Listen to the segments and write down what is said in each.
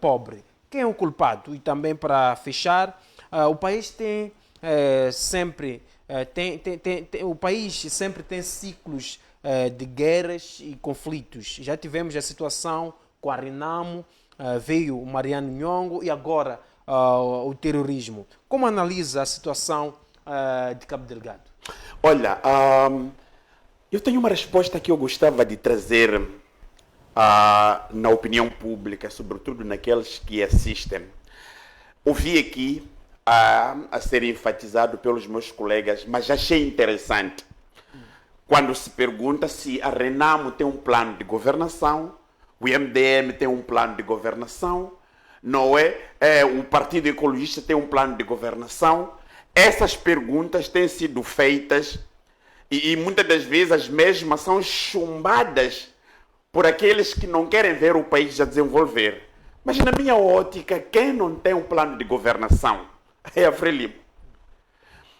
pobre. Quem é o culpado? E também para fechar, o país tem sempre o país sempre tem ciclos de guerras e conflitos. Já tivemos a situação com a Renamo, veio o Mariano Nhongo e agora o terrorismo. Como analisa a situação de Cabo Delgado? Olha, eu tenho uma resposta que eu gostava de trazer na opinião pública, sobretudo naqueles que assistem. Ouvi aqui a ser enfatizado pelos meus colegas, mas achei interessante quando se pergunta se a Renamo tem um plano de governação, o MDM tem um plano de governação, não é? O Partido Ecologista tem um plano de governação. Essas perguntas têm sido feitas e muitas das vezes as mesmas são chumbadas por aqueles que não querem ver o país a desenvolver. Mas na minha ótica, quem não tem um plano de governação é a Frelimo.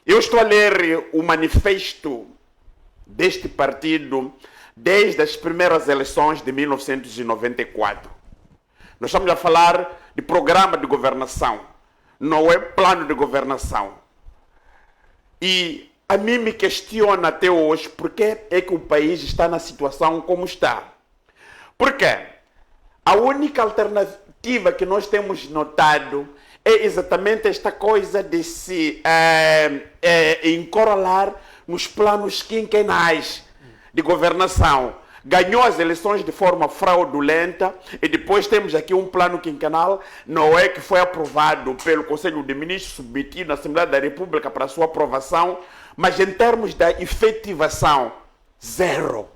Eu estou a ler o manifesto deste partido desde as primeiras eleições de 1994. Nós estamos a falar de programa de governação, não é plano de governação. E a mim me questiona até hoje por que é que o país está na situação como está. Por quê? A única alternativa que nós temos notado é exatamente esta coisa de se encorolar nos planos quinquenais de governação. Ganhou as eleições de forma fraudulenta e depois temos aqui um plano quinquenal, não é, que foi aprovado pelo Conselho de Ministros, submetido na Assembleia da República para sua aprovação, mas em termos da efetivação, zero.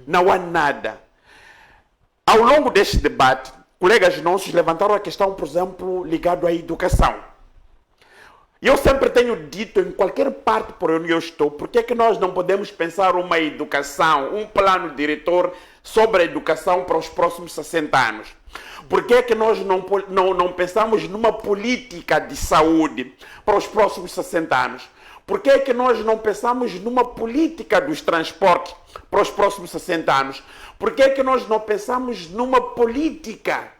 Não há nada. Ao longo deste debate, colegas nossos levantaram a questão, por exemplo, ligado à educação. Eu sempre tenho dito, em qualquer parte por onde eu estou, por que é que nós não podemos pensar uma educação, um plano diretor sobre a educação para os próximos 60 anos? Por que é que nós não pensamos numa política de saúde para os próximos 60 anos? Por que é que nós não pensamos numa política dos transportes para os próximos 60 anos? Por que é que nós não pensamos numa política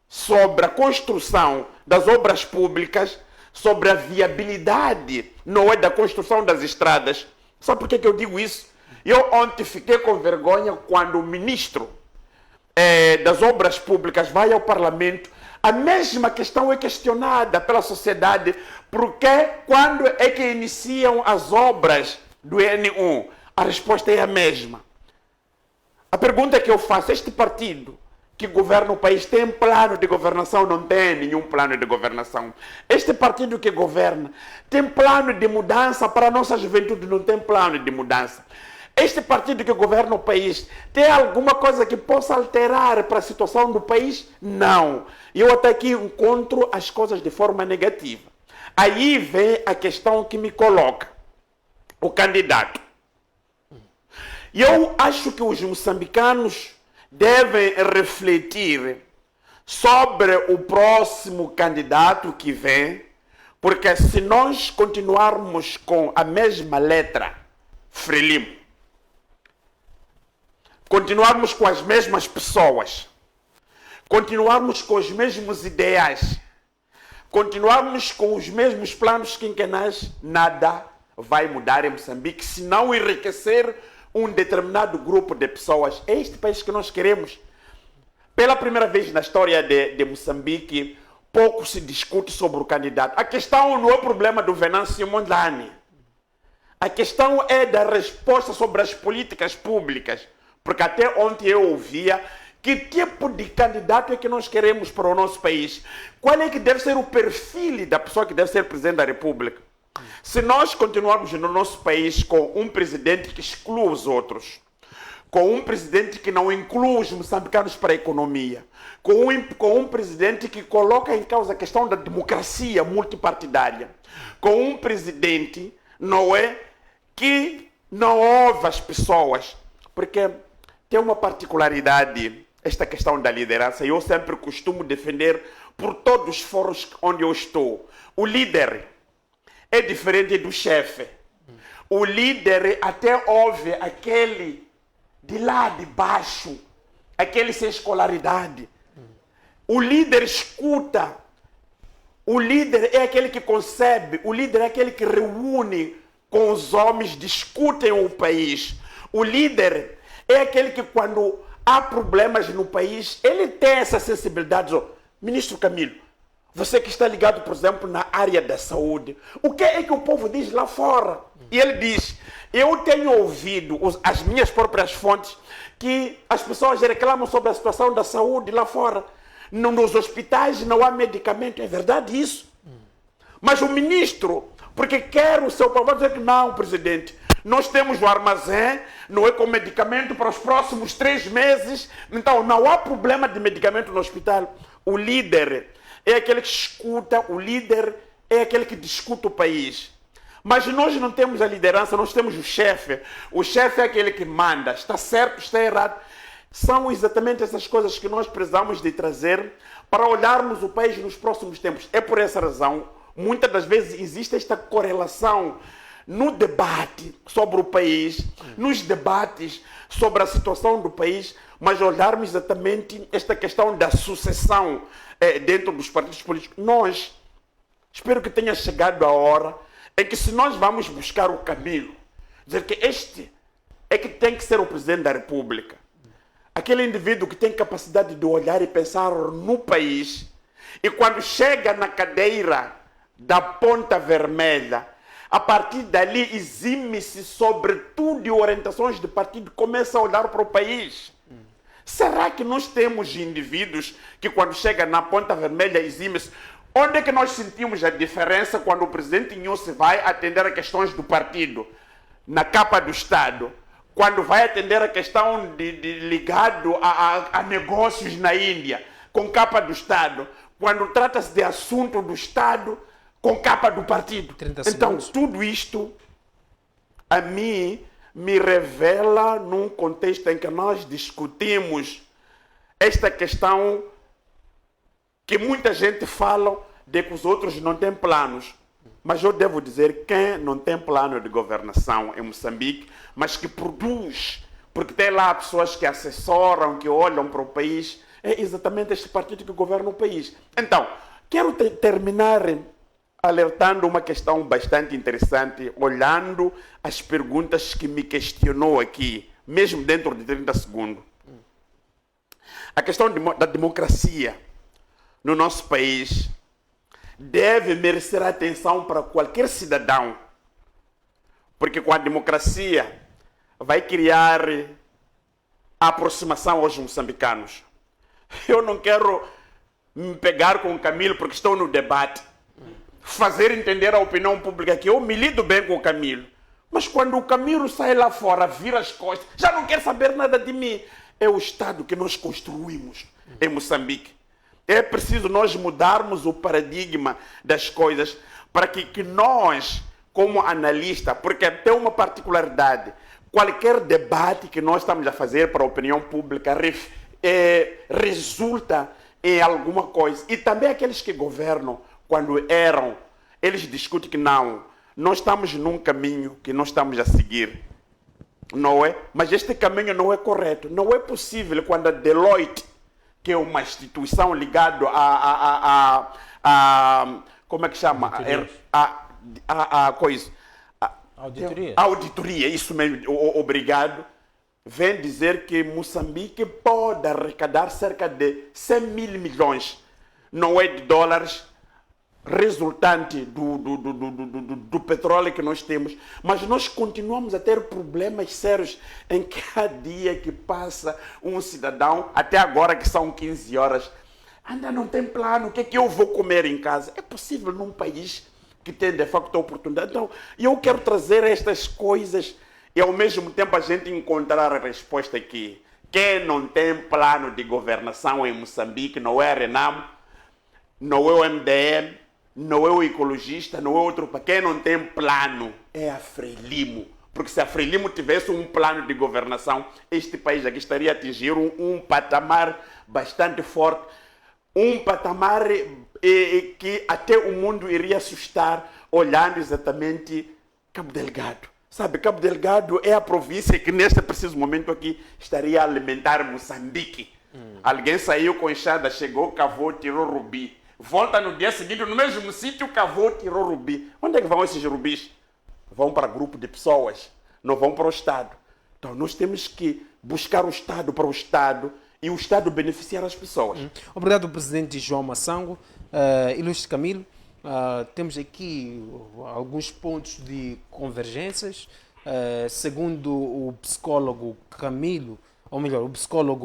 sobre a construção das obras públicas, sobre a viabilidade, não é, da construção das estradas? Sabe por que eu digo isso? Eu ontem fiquei com vergonha quando o ministro das obras públicas vai ao Parlamento. A mesma questão é questionada pela sociedade, porque quando é que iniciam as obras do N1? A resposta é a mesma. A pergunta que eu faço, este partido que governa o país tem plano de governação? Não tem nenhum plano de governação. Este partido que governa tem plano de mudança para a nossa juventude? Não tem plano de mudança. Este partido que governa o país tem alguma coisa que possa alterar para a situação do país? Não. Eu até aqui encontro as coisas de forma negativa. Aí vem a questão que me coloca, o candidato. Eu acho que os moçambicanos devem refletir sobre o próximo candidato que vem, porque se nós continuarmos com a mesma letra, Frelimo, continuarmos com as mesmas pessoas, continuarmos com os mesmos ideais, continuarmos com os mesmos planos quinquenais, nada vai mudar em Moçambique, se não enriquecer um determinado grupo de pessoas. É este país que nós queremos. Pela primeira vez na história de Moçambique, pouco se discute sobre o candidato. A questão não é o problema do Venâncio Mondlane. A questão é da resposta sobre as políticas públicas. Porque até ontem eu ouvia que tipo de candidato é que nós queremos para o nosso país. Qual é que deve ser o perfil da pessoa que deve ser presidente da República? Se nós continuarmos no nosso país com um presidente que exclui os outros, com um presidente que não inclui os moçambicanos para a economia, com um presidente que coloca em causa a questão da democracia multipartidária, com um presidente, não é, que não ouve as pessoas, porque tem uma particularidade esta questão da liderança, e eu sempre costumo defender por todos os fóruns onde eu estou. O líder é diferente do chefe. O líder até ouve aquele de lá de baixo, aquele sem escolaridade, O líder escuta. O líder é aquele que concebe. O líder é aquele que reúne com os homens, discutem o país. O líder é aquele que, quando há problemas no país, ele tem essa sensibilidade. Ministro Camilo, você que está ligado, por exemplo, na área da saúde, o que é que o povo diz lá fora? E ele diz, eu tenho ouvido as minhas próprias fontes que as pessoas reclamam sobre a situação da saúde lá fora. Nos hospitais não há medicamento, é verdade isso? Mas o ministro, porque quer o seu povo, vai dizer que não, presidente, nós temos o armazém, não é com medicamento para os próximos 3 meses, então não há problema de medicamento no hospital. O líder é aquele que escuta, o líder é aquele que discute o país. Mas nós não temos a liderança, nós temos o chefe. O chefe é aquele que manda, está certo, está errado. São exatamente essas coisas que nós precisamos de trazer para olharmos o país nos próximos tempos. É por essa razão, muitas das vezes existe esta correlação no debate sobre o país, nos debates sobre a situação do país, mas olharmos exatamente esta questão da sucessão dentro dos partidos políticos. Nós, espero que tenha chegado a hora em que, se nós vamos buscar o Camilo, dizer que este é que tem que ser o presidente da República, aquele indivíduo que tem capacidade de olhar e pensar no país, e quando chega na cadeira da Ponta Vermelha, a partir dali exime-se sobre tudo e orientações de partido, começa a olhar para o país. Será que nós temos indivíduos que, quando chega na Ponta Vermelha, exime-se? Onde é que nós sentimos a diferença quando o presidente Inhosse vai atender a questões do partido, na capa do Estado? Quando vai atender a questão ligado a negócios na Índia, com capa do Estado? Quando trata-se de assunto do Estado, com capa do partido. Então, tudo isto, a mim, me revela num contexto em que nós discutimos esta questão que muita gente fala de que os outros não têm planos. Mas eu devo dizer, quem não tem plano de governação em Moçambique, mas que produz, porque tem lá pessoas que assessoram, que olham para o país, é exatamente este partido que governa o país. Então, quero terminar alertando uma questão bastante interessante, olhando as perguntas que me questionou aqui, mesmo dentro de 30 segundos. A questão da democracia no nosso país deve merecer atenção para qualquer cidadão, porque com a democracia vai criar a aproximação aos moçambicanos. Eu não quero me pegar com o Camilo porque estou no debate, fazer entender à opinião pública que eu me lido bem com o Camilo, mas quando o Camilo sai lá fora, vira as costas, já não quer saber nada de mim. É o Estado que nós construímos em Moçambique. É preciso nós mudarmos o paradigma das coisas para que nós, como analista, porque tem uma particularidade, qualquer debate que nós estamos a fazer para a opinião pública resulta em alguma coisa. E também aqueles que governam, quando erram, eles discutem que não, nós estamos num caminho que nós estamos a seguir. Não é? Mas este caminho não é correto. Não é possível quando a Deloitte, que é uma instituição ligada como é que chama? A coisa. Auditoria. Auditoria, isso mesmo, obrigado. Vem dizer que Moçambique pode arrecadar cerca de 100 mil milhões, não é, de dólares, resultante do petróleo que nós temos, mas nós continuamos a ter problemas sérios em cada dia que passa um cidadão, até agora que são 15 horas, ainda não tem plano, o que é que eu vou comer em casa? É possível num país que tem de facto a oportunidade? Então, eu quero trazer estas coisas e ao mesmo tempo a gente encontrar a resposta aqui. Quem não tem plano de governação em Moçambique não é a Renamo, não é o MDM, não é o ecologista, não é outro. Para quem não tem plano é a Frelimo. Porque se a Frelimo tivesse um plano de governação, este país aqui estaria a atingir um patamar bastante forte, um patamar que até o mundo iria assustar, olhando exatamente Cabo Delgado. Sabe, Cabo Delgado é a província que neste preciso momento aqui estaria a alimentar Moçambique. Alguém saiu com enxada, chegou, cavou, tirou rubi. Volta no dia seguinte, no mesmo sítio, cavou, tirou rubi. Onde é que vão esses rubis? Vão para grupo de pessoas, não vão para o Estado. Então nós temos que buscar o Estado para o Estado e o Estado beneficiar as pessoas. Obrigado, presidente João Massango. Ilustre Camilo, temos aqui alguns pontos de convergências. Segundo o psicólogo Camilo, ou melhor, o psicólogo